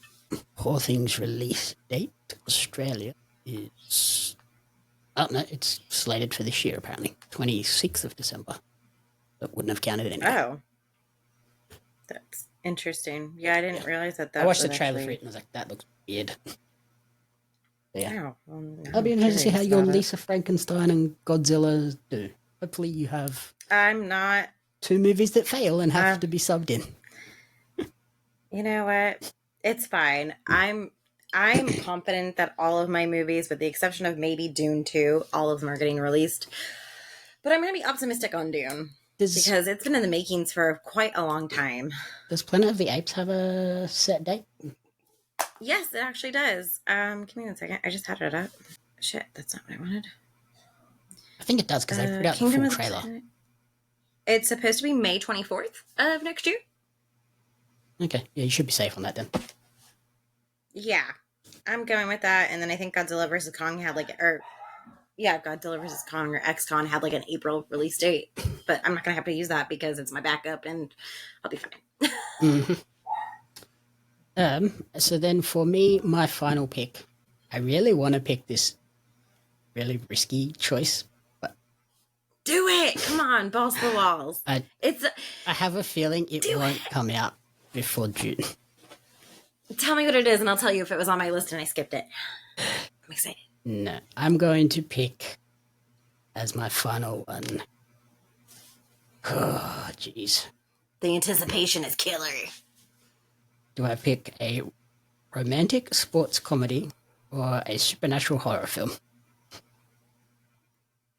Poor Things release date, Australia, is... Oh, no, it's slated for this year, apparently. 26th of December. That wouldn't have counted anyway. Oh. That's interesting. Yeah, I didn't realize that. I watched the trailer for it and I was like, that looks weird. Yeah. Oh, well, I'll be interested to see how your Lisa Frankenstein and Godzilla do. Hopefully you have... I'm not... 2 movies that fail and have to be subbed in. You know what? It's fine. I'm confident that all of my movies, with the exception of maybe Dune 2, all of them are getting released. But I'm going to be optimistic on Dune. Because it's been in the makings for quite a long time. Does Planet of the Apes have a set date? Yes, it actually does. Give me 1 second. I just had it up. Shit, that's not what I wanted. I think it does because they put out the Kingdom full of the trailer. It's supposed to be May 24th of next year. Okay, yeah, you should be safe on that then. Yeah, I'm going with that. And then I think Godzilla vs. Kong had Godzilla vs. Kong or X-Con had like an April release date. But I'm not going to have to use that because it's my backup and I'll be fine. Mm-hmm. So then for me, my final pick, I really want to pick this really risky choice, but Do it! Come on, balls to the walls. I It's have a feeling it won't come out before June. Tell me what it is and I'll tell you if it was on my list and I skipped it. I'm excited. No, I'm going to pick as my final one. Oh, jeez. The anticipation is killer. Do I pick a romantic sports comedy or a supernatural horror film?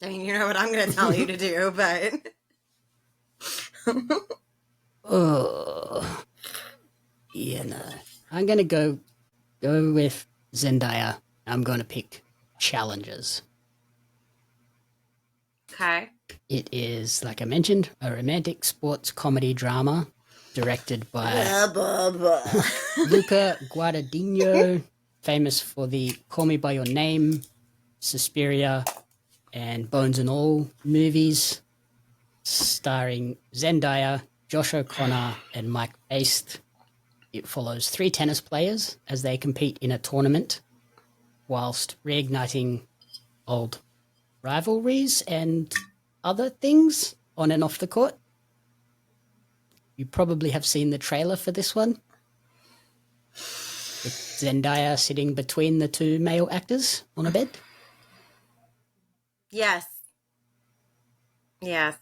I mean, you know what I'm going to tell you to do, but... Oh, yeah, no. I'm going to go with Zendaya. I'm going to pick Challengers. Okay. It is, like I mentioned, a romantic sports comedy drama directed by Luca Guadagnino, famous for the Call Me By Your Name, Suspiria, and Bones and All movies, starring Zendaya, Josh O'Connor, and Mike Baste. It follows 3 tennis players as they compete in a tournament whilst reigniting old rivalries and other things on and off the court. You probably have seen the trailer for this one, with Zendaya sitting between the 2 male actors on a bed. Yes. Yes.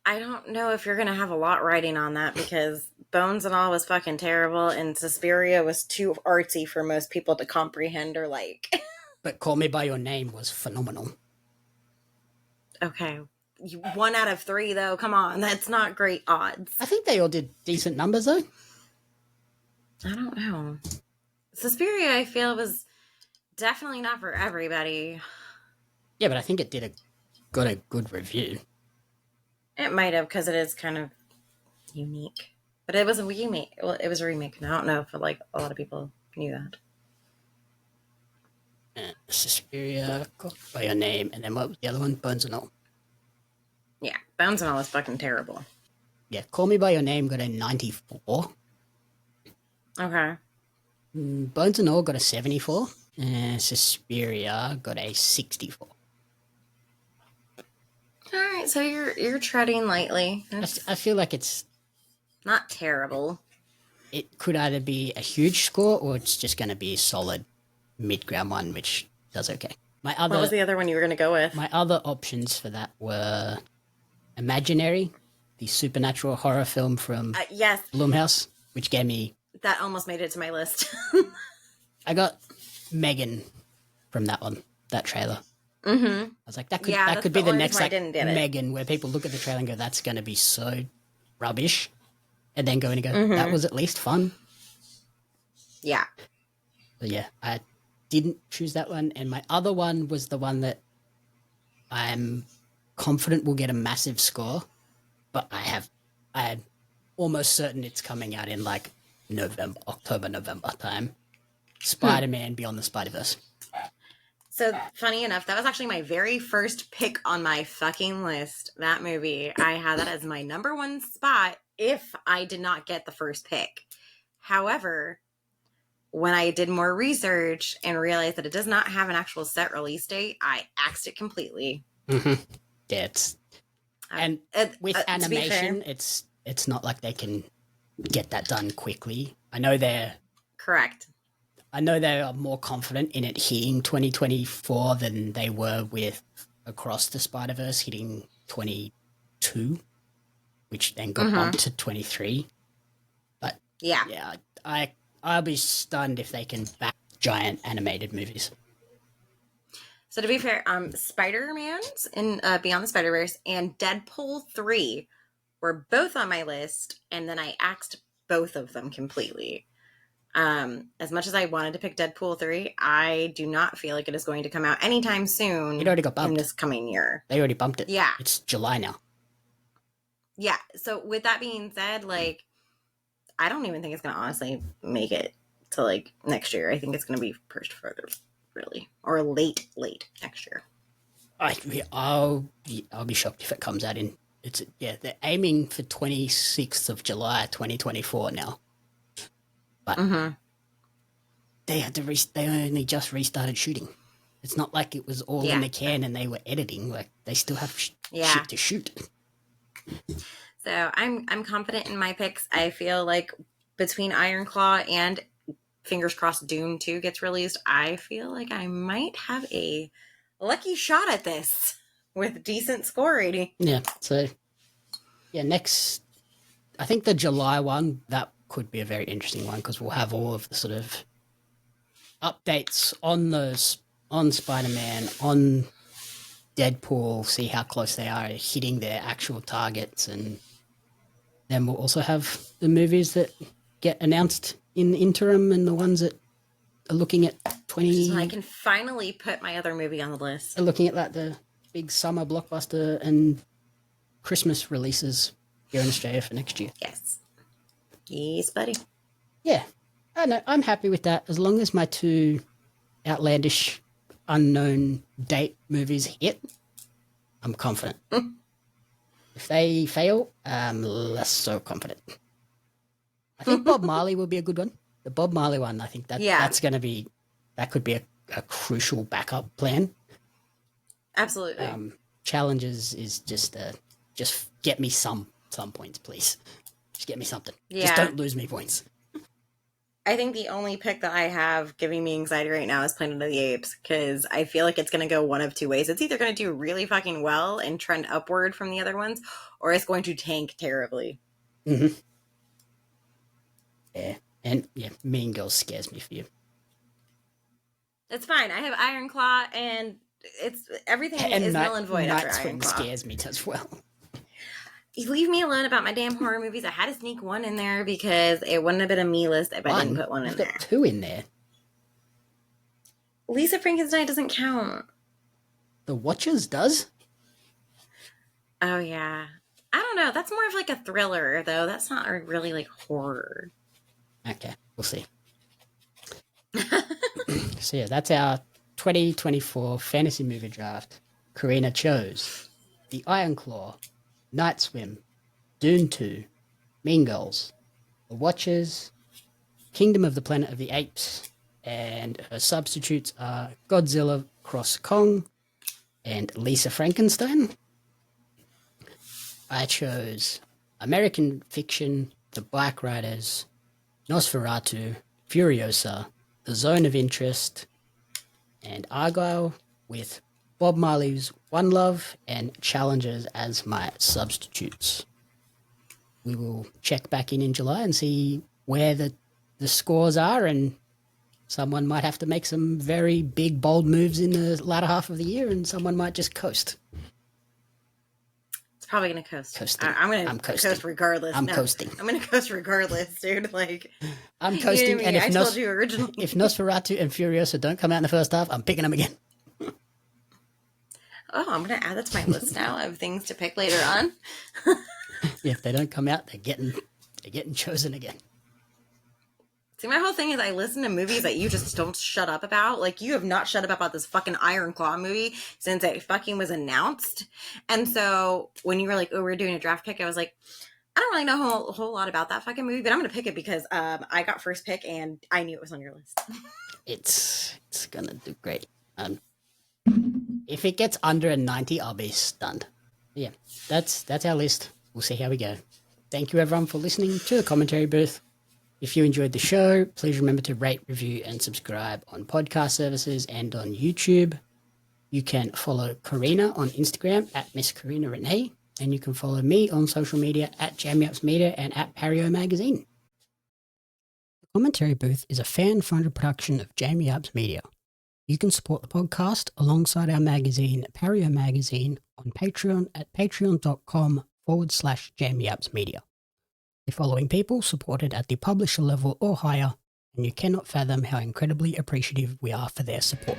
I don't know if you're going to have a lot writing on that because Bones and All was fucking terrible and Suspiria was too artsy for most people to comprehend or like. But Call Me By Your Name was phenomenal. Okay. 1 out of 3 though, come on. That's not great odds. I think they all did decent numbers though. I don't know. Suspiria, I feel, was definitely not for everybody. Yeah, but I think it got a good review. It might have because it is kind of unique. But it was a remake. Well, it was a remake. And I don't know if like a lot of people knew that. Suspiria, Call Me By Your Name, and then what was the other one? Bones and All. Yeah, Bones and All is fucking terrible. Yeah, Call Me By Your Name got a 94. Okay. Bones and All got a 74. And Suspiria got a 64. All right, so you're treading lightly. I feel like it's not terrible. It could either be a huge score or it's just going to be a solid mid-ground one, which does okay. What was the other one you were going to go with? My other options for that were Imaginary, the supernatural horror film from yes, Blumhouse, which gave me... That almost made it to my list. I got Megan from that one, that trailer. Mm-hmm. I was like, that could be the next like Megan, where people look at the trailer and go, that's going to be so rubbish. And then go in and go, that was at least fun. Yeah. But yeah, I didn't choose that one. And my other one was the one that I'm confident will get a massive score. But I'm almost certain it's coming out in like October, November time. Spider-Man Beyond the Spider-Verse. So, funny enough, that was actually my very first pick on my fucking list, that movie. I had that as my number 1 spot if I did not get the first pick. However, when I did more research and realized that it does not have an actual set release date, I axed it completely. Mm-hmm. Yeah, and with animation, it's not like they can get that done quickly. I know they're... Correct. I know they are more confident in it hitting 2024 than they were with Across the Spider-Verse hitting 22, which then got bumped to 23. But yeah, I'll be stunned if they can back giant animated movies. So to be fair, Spider-Man's in Beyond the Spider-Verse and Deadpool 3 were both on my list, and then I axed both of them completely. As much as I wanted to pick Deadpool 3, I do not feel like it is going to come out anytime soon. It already got in bumped. this coming year. They already bumped it. Yeah. It's July now. Yeah. So with that being said, like, I don't even think it's going to honestly make it to like next year. I think it's going to be pushed further, really, or late next year. I'll be shocked if it comes out in. They're aiming for 26th of July 2024 now. But they only just restarted shooting. It's not like it was all in the can and they were editing. Like, they still have shit to shoot. So I'm confident in my picks. I feel like between Iron Claw and fingers crossed Dune 2 gets released, I feel like I might have a lucky shot at this with decent score rating. Yeah. So next, I think the July one, that could be a very interesting one because we'll have all of the sort of updates on Spider-Man, on Deadpool, see how close they are hitting their actual targets, and then we'll also have the movies that get announced in the interim and the ones that are looking at 20. So I can finally put my other movie on the list. Are looking at like the big summer blockbuster and Christmas releases here in Australia for next year. Yes, buddy. Yeah, I know. I'm happy with that as long as my two outlandish, unknown date movies hit. I'm confident. If they fail, I'm less so confident. I think Bob Marley will be a good one. The Bob Marley one, I think that's going to be, that could be a crucial backup plan. Absolutely. Challenges is just get me some points, please. Just get me something. Yeah. Just don't lose me points. I think the only pick that I have giving me anxiety right now is Planet of the Apes, because I feel like it's going to go one of two ways. It's either going to do really fucking well and trend upward from the other ones, or it's going to tank terribly. Mm-hmm. Yeah. And yeah, Mean Girls scares me for you. It's fine. I have Iron Claw, and everything is null and void after Iron Claw. Scares me as well. You leave me alone about my damn horror movies. I had to sneak one in there because it wouldn't have been a me list if I didn't put one in there. I've got two in there. Lisa Frankenstein doesn't count. The Watchers does? Oh, yeah. I don't know. That's more of like a thriller, though. That's not really like horror. Okay, we'll see. So yeah, that's our 2024 fantasy movie draft. Karina chose The Iron Claw, Night Swim, Dune 2, Mean Girls, The Watchers, Kingdom of the Planet of the Apes, and her substitutes are Godzilla Cross Kong and Lisa Frankenstein. I chose American Fiction, The Black Riders, Nosferatu, Furiosa, The Zone of Interest, and Argyll, with Bob Marley's One Love and Challengers as my substitutes. We will check back in July and see where the scores are, and someone might have to make some very big, bold moves in the latter half of the year, and someone might just coast. It's probably going to coast. Coasting. I'm going to coast regardless. Coasting. I'm going to coast regardless, dude. Like, I'm coasting, you know and I told you originally. If Nosferatu and Furiosa don't come out in the first half, I'm picking them again. Oh, I'm going to add that to my list now of things to pick later on. Yeah, if they don't come out, they're getting chosen again. See, my whole thing is I listen to movies that you just don't shut up about. Like, you have not shut up about this fucking Iron Claw movie since it fucking was announced. And so when you were like, oh, we're doing a draft pick, I was like, I don't really know a whole lot about that fucking movie, but I'm going to pick it because I got first pick and I knew it was on your list. It's going to do great. If it gets under a 90, I'll be stunned. Yeah, that's our list. We'll see how we go. Thank you, everyone, for listening to the commentary booth. If you enjoyed the show, please remember to rate, review, and subscribe on podcast services and on YouTube. You can follow Karina on Instagram at Miss Karina Renee, and you can follow me on social media at JamieUps Media and at Pario Magazine. The commentary booth is a fan-funded production of JamieUps Media. You can support the podcast alongside our magazine, Pario Magazine, on Patreon at patreon.com/JamieUpsMedia. The following people supported at the publisher level or higher and you cannot fathom how incredibly appreciative we are for their support.